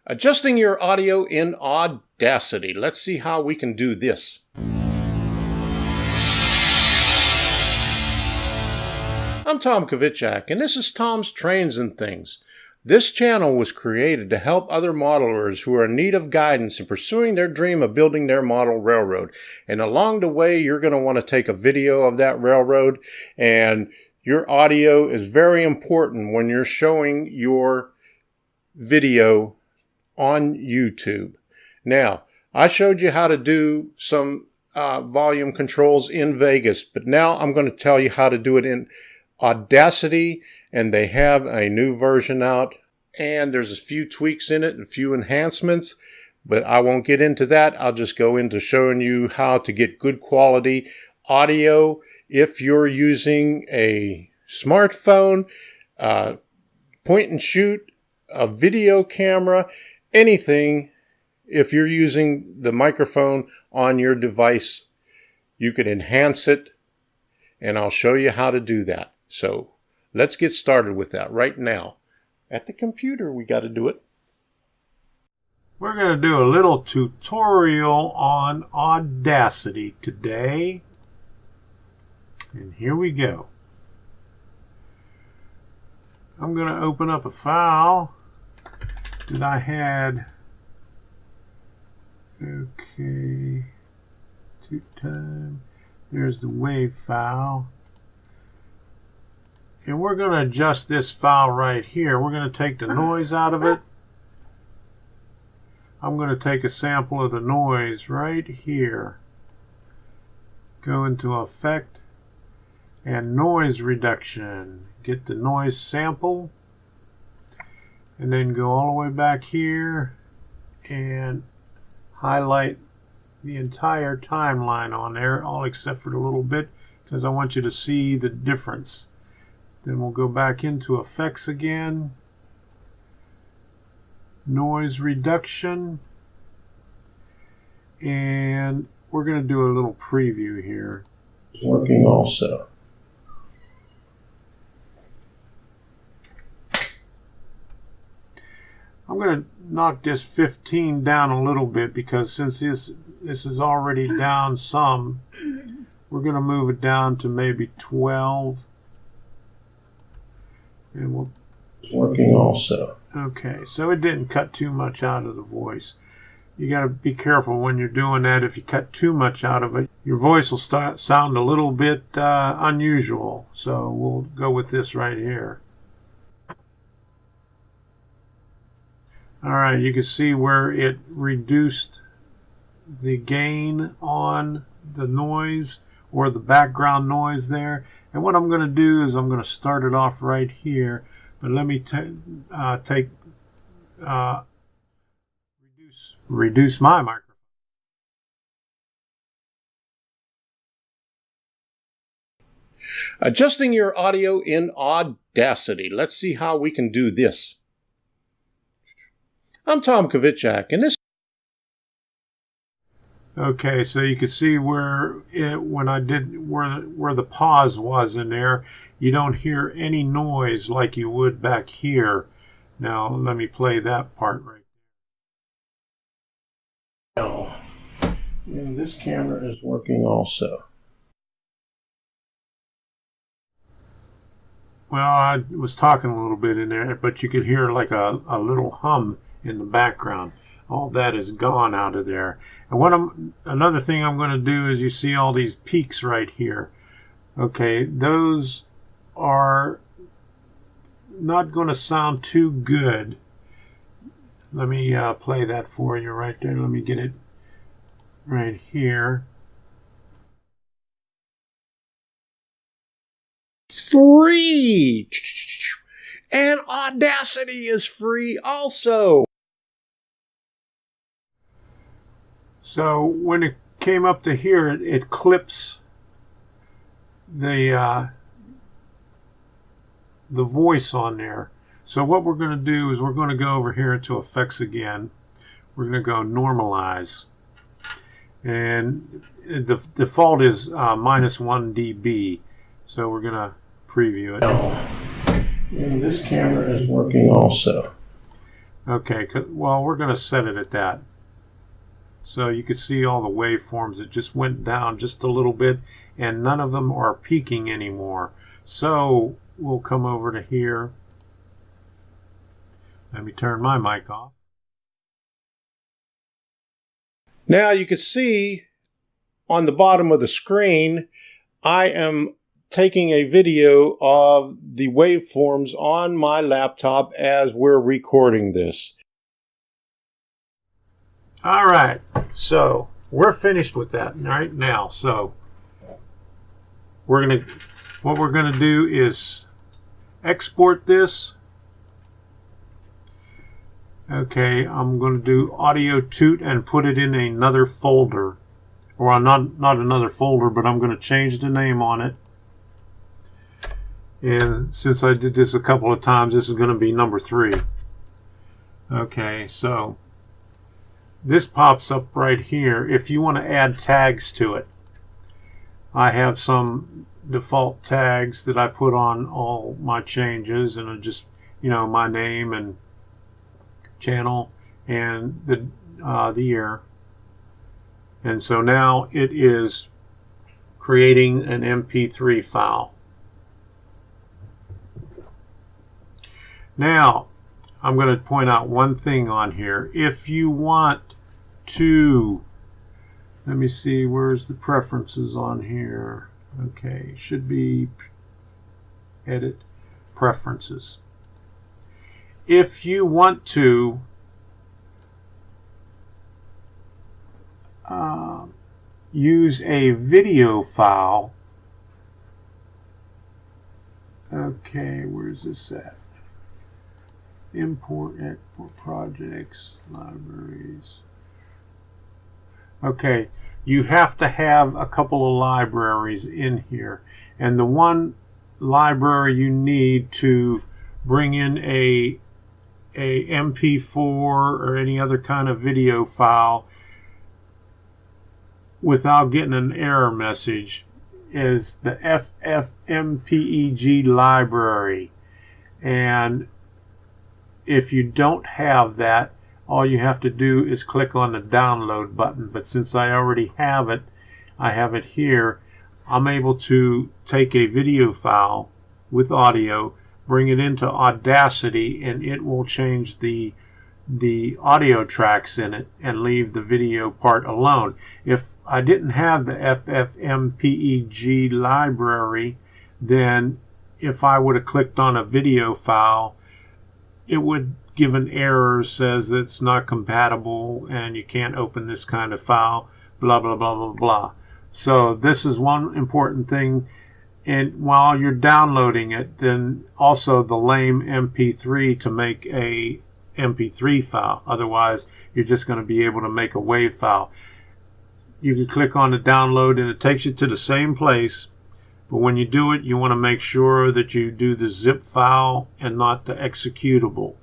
Adjusting your audio in Audacity. Let's see how we can do this. I'm Tom Kovichak, and this is Tom's Trains and Things. This channel was created to help other modelers who are in need of guidance in pursuing their dream of building their model railroad. And along the way, you're going to want to take a video of that railroad, and your audio is very important when you're showing your video on YouTube. Now, I showed you how to do some volume controls in Vegas, but now I'm going to tell you how to do it in Audacity, and they have a new version out, and there's a few tweaks in it and a few enhancements, but I won't get into that. I'll just go into showing you how to get good quality audio if you're using a smartphone, point and shoot, a video camera, anything. If you're using the microphone on your device, you can enhance it, and I'll show you how to do that. So let's get started with that right now. At the computer, we got to do it. We're going to do a little tutorial on Audacity today. And here we go. I'm going to open up a file that I had. Okay. There's the WAV file. And we're going to adjust this file right here. We're going to take the noise out of it. I'm going to take a sample of the noise right here. Go into Effect and Noise Reduction. Get the noise sample. And then go all the way back here and highlight the entire timeline on there, all except for the little bit, because I want you to see the difference. Then we'll go back into Effects again, Noise Reduction, and we're going to do a little preview here. It's working also. I'm going to knock this 15 down a little bit, because since this is already down some, we're going to move it down to maybe 12. And it's working also. Okay, so it didn't cut too much out of the voice. You got to be careful when you're doing that. If you cut too much out of it, your voice will sound a little bit unusual. So we'll go with this right here. All right, you can see where it reduced the gain on the noise or the background noise there. And what I'm going to do is I'm going to start it off right here. But let me reduce my microphone. Adjusting your audio in Audacity. Let's see how we can do this. I'm Tom Kovichak, and this. Okay, so you can see where when I did where the pause was in there, you don't hear any noise like you would back here. Now let me play that part right now. And this camera is working also. Well, I was talking a little bit in there, but you could hear like a little hum in the background. All that is gone out of there. And another thing I'm going to do is you see all these peaks right here. Okay, those are not going to sound too good. Let me play that for you right there. Let me get it right here. Free! And Audacity is free also. So when it came up to here, it clips the voice on there. So what we're going to do is we're going to go over here into Effects again. We're going to go Normalize. And the default is -1 dB. So we're going to preview it. And this camera is working also. Okay, well, we're going to set it at that. So you can see all the waveforms that just went down just a little bit, and none of them are peaking anymore. So we'll come over to here. Let me turn my mic off. Now you can see on the bottom of the screen, I am taking a video of the waveforms on my laptop as we're recording this. All right, so we're finished with that right now. So what we're gonna do is export this. Okay, I'm going to do audio toot and put it in another folder. Or not another folder, but I'm going to change the name on it. And since I did this a couple of times, this is going to be number 3. Okay, so this pops up right here if you want to add tags to it. I have some default tags that I put on all my changes, and I just, my name and channel and the year. And so now it is creating an MP3 file. Now I'm going to point out one thing on here. If you want to, let me see, where's the preferences on here? Okay, should be edit preferences. If you want to use a video file, okay, where's this at? Import, export projects, libraries. Okay, you have to have a couple of libraries in here, and the one library you need to bring in a MP4 or any other kind of video file without getting an error message is the FFmpeg library. And if you don't have that, all you have to do is click on the download button. But since I already have it, I have it here, I'm able to take a video file with audio, bring it into Audacity, and it will change the audio tracks in it and leave the video part alone. If I didn't have the FFmpeg library, then if I would have clicked on a video file, it would give an error, says that it's not compatible and you can't open this kind of file, blah, blah, blah, blah, blah. So this is one important thing. And while you're downloading it, then also the lame MP3 to make a MP3 file. Otherwise, you're just going to be able to make a WAV file. You can click on the download and it takes you to the same place. But when you do it, you want to make sure that you do the zip file and not the executable.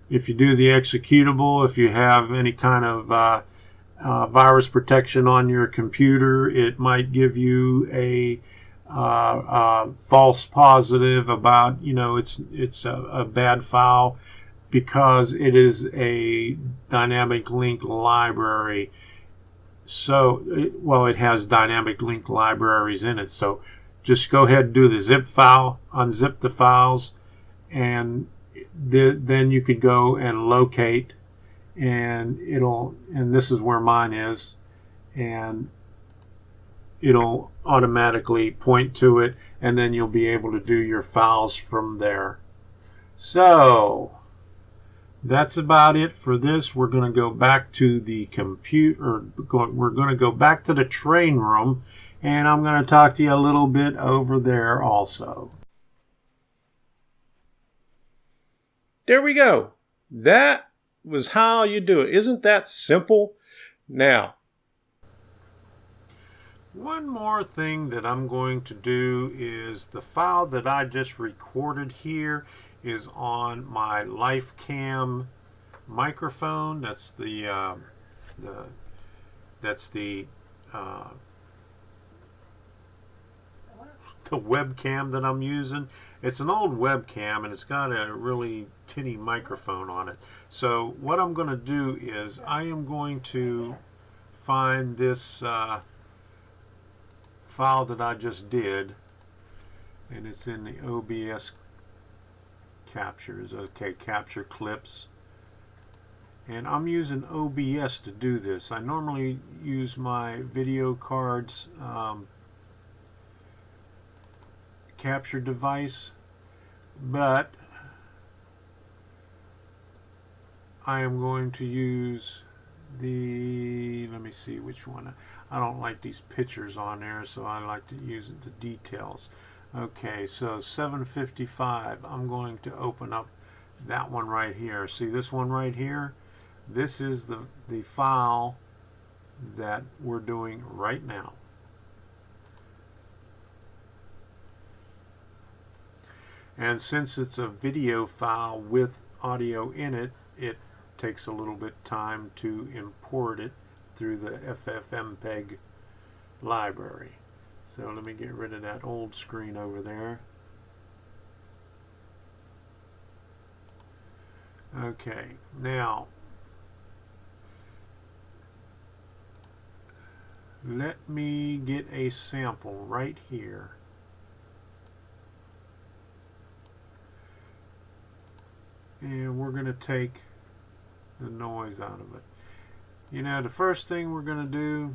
If you do the executable, if you have any kind of virus protection on your computer, it might give you a false positive about, it's a bad file because it is a dynamic link library. So, it has dynamic link libraries in it. So just go ahead and do the zip file, unzip the files, and then you could go and locate, and this is where mine is, and it'll automatically point to it, and then you'll be able to do your files from there. So that's about it for this. We're going to go back to the computer, we're going to go back to the train room, and I'm going to talk to you a little bit over there also. There we go. That was how you do it. Isn't that simple? Now, one more thing that I'm going to do is the file that I just recorded here is on my LifeCam microphone. That's the webcam that I'm using. It's an old webcam and it's got a really tinny microphone on it. So what I'm going to do is I am going to find this file that I just did, and it's in the OBS captures. Okay, capture clips. And I'm using OBS to do this. I normally use my video cards capture device, but I am going to use the, let me see which one. I don't like these pictures on there, so I like to use the details. Okay, so 755, I'm going to open up that one right here. See this one right here? This is the file that we're doing right now. And since it's a video file with audio in it, it takes a little bit time to import it through the FFmpeg library. So let me get rid of that old screen over there. Okay, now let me get a sample right here. And we're going to take the noise out of it. You know, the first thing we're going to do,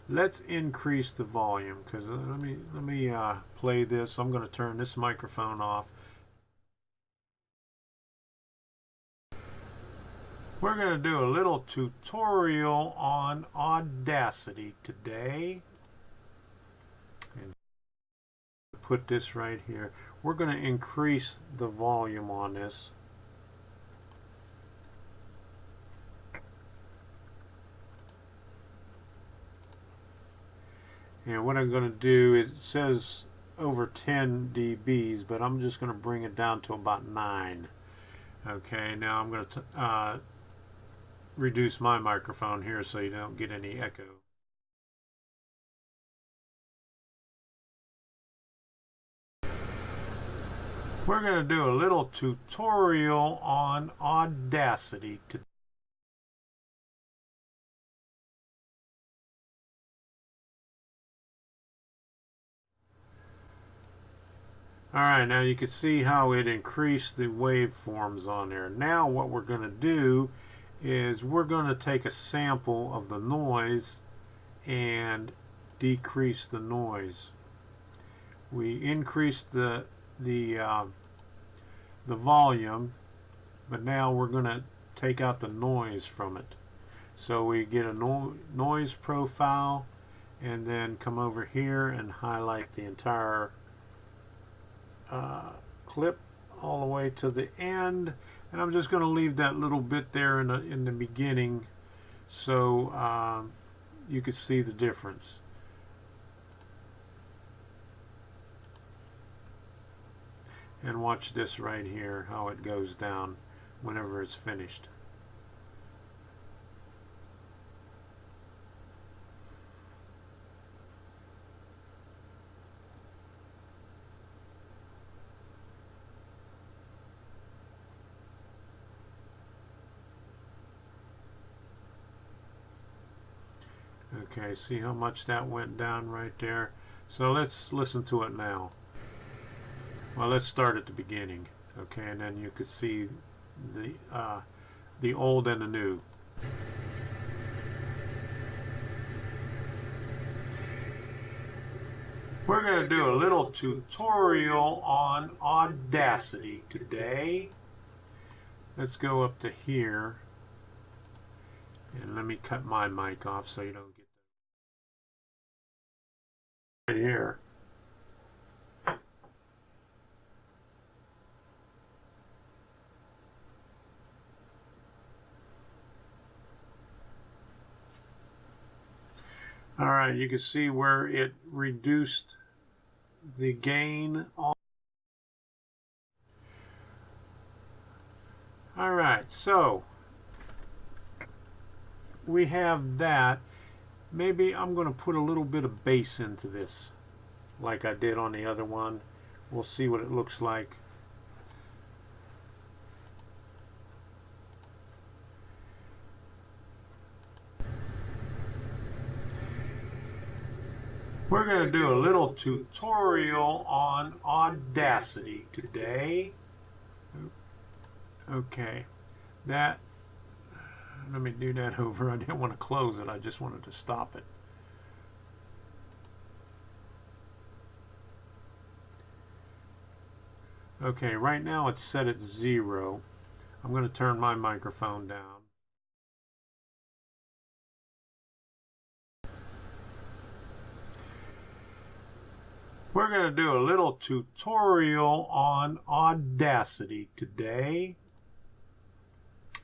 let's increase the volume, because let me play this. I'm going to turn this microphone off. We're going to do a little tutorial on Audacity today. And put this right here. We're going to increase the volume on this. And what I'm going to do, it says over 10 dBs, but I'm just going to bring it down to about 9. Okay, now I'm going to reduce my microphone here so you don't get any echo. We're going to do a little tutorial on Audacity today. Alright, now you can see how it increased the waveforms on there. Now what we're going to do is we're going to take a sample of the noise and decrease the noise. We increased the volume, but now we're going to take out the noise from it. So we get a noise profile, and then come over here and highlight the entire clip all the way to the end. And I'm just going to leave that little bit there in the beginning so you can see the difference. And watch this right here, how it goes down whenever it's finished. Okay, see how much that went down right there? So let's listen to it now. Well, let's start at the beginning, okay, and then you can see the old and the new. We're going to do a little tutorial on Audacity today. Let's go up to here, and let me cut my mic off so you don't get that. Right here. Alright, you can see where it reduced the gain. Alright, so we have that. Maybe I'm going to put a little bit of bass into this, like I did on the other one. We'll see what it looks like. We're going to do a little tutorial on Audacity today. Okay, let me do that over. I didn't want to close it, I just wanted to stop it. Okay, right now it's set at 0. I'm going to turn my microphone down. We're going to do a little tutorial on Audacity today.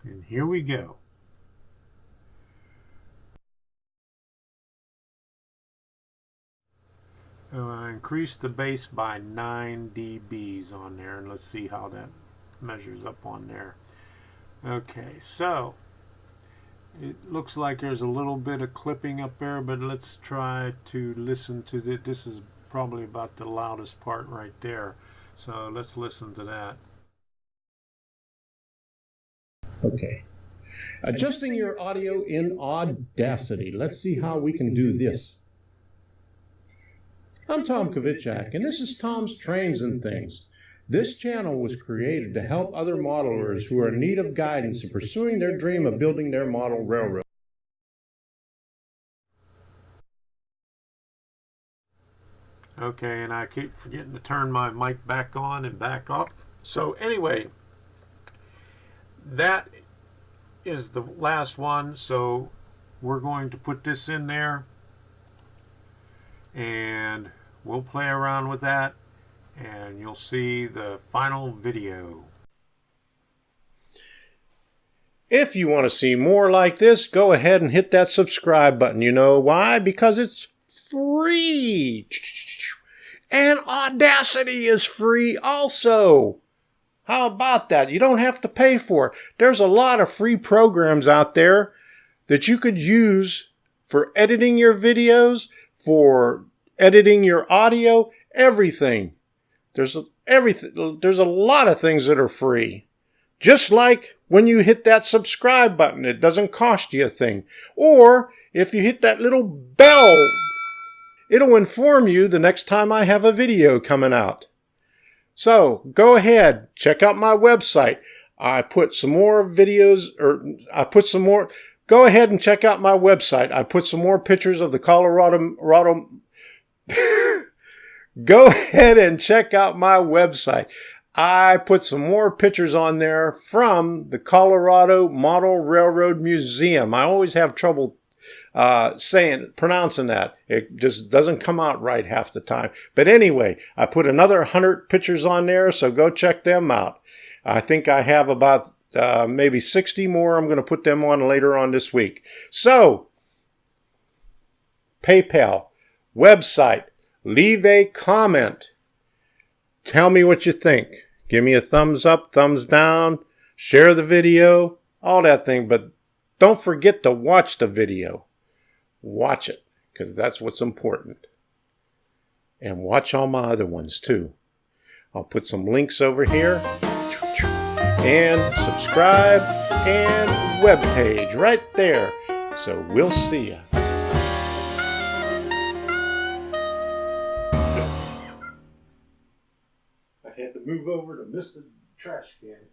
And here we go. I increased the bass by 9 dBs on there, and let's see how that measures up on there. Okay, so it looks like there's a little bit of clipping up there, but let's try to listen to it. This is probably about the loudest part right there. So let's listen to that. Okay. Adjusting your audio in Audacity. Let's see how we can do this. I'm Tom Kovichak, and this is Tom's Trains and Things. This channel was created to help other modelers who are in need of guidance in pursuing their dream of building their model railroad. Okay, and I keep forgetting to turn my mic back on and back off. So anyway, that is the last one. So we're going to put this in there and we'll play around with that and you'll see the final video. If you want to see more like this, go ahead and hit that subscribe button. You know why? Because it's free. And Audacity is free also. How about that? You don't have to pay for it. There's a lot of free programs out there that you could use for editing your videos, for editing your audio, everything. There's a lot of things that are free. Just like when you hit that subscribe button, it doesn't cost you a thing. Or if you hit that little bell, it'll inform you the next time I have a video coming out. So go ahead, check out my website. I put some more videos, go ahead and check out my website. I put some more pictures of the Colorado. Go ahead and check out my website. I put some more pictures on there from the Colorado Model Railroad Museum. I always have trouble pronouncing that. It just doesn't come out right half the time. But anyway, I put another 100 pictures on there, so go check them out. I think I have about maybe 60 more. I'm going to put them on later on this week. So, PayPal, website, leave a comment. Tell me what you think. Give me a thumbs up, thumbs down, share the video, all that thing. But don't forget to watch the video. Watch it, because that's what's important. And watch all my other ones too. I'll put some links over here. And subscribe and webpage right there. So we'll see ya. I had to move over to Mr. Trash Can.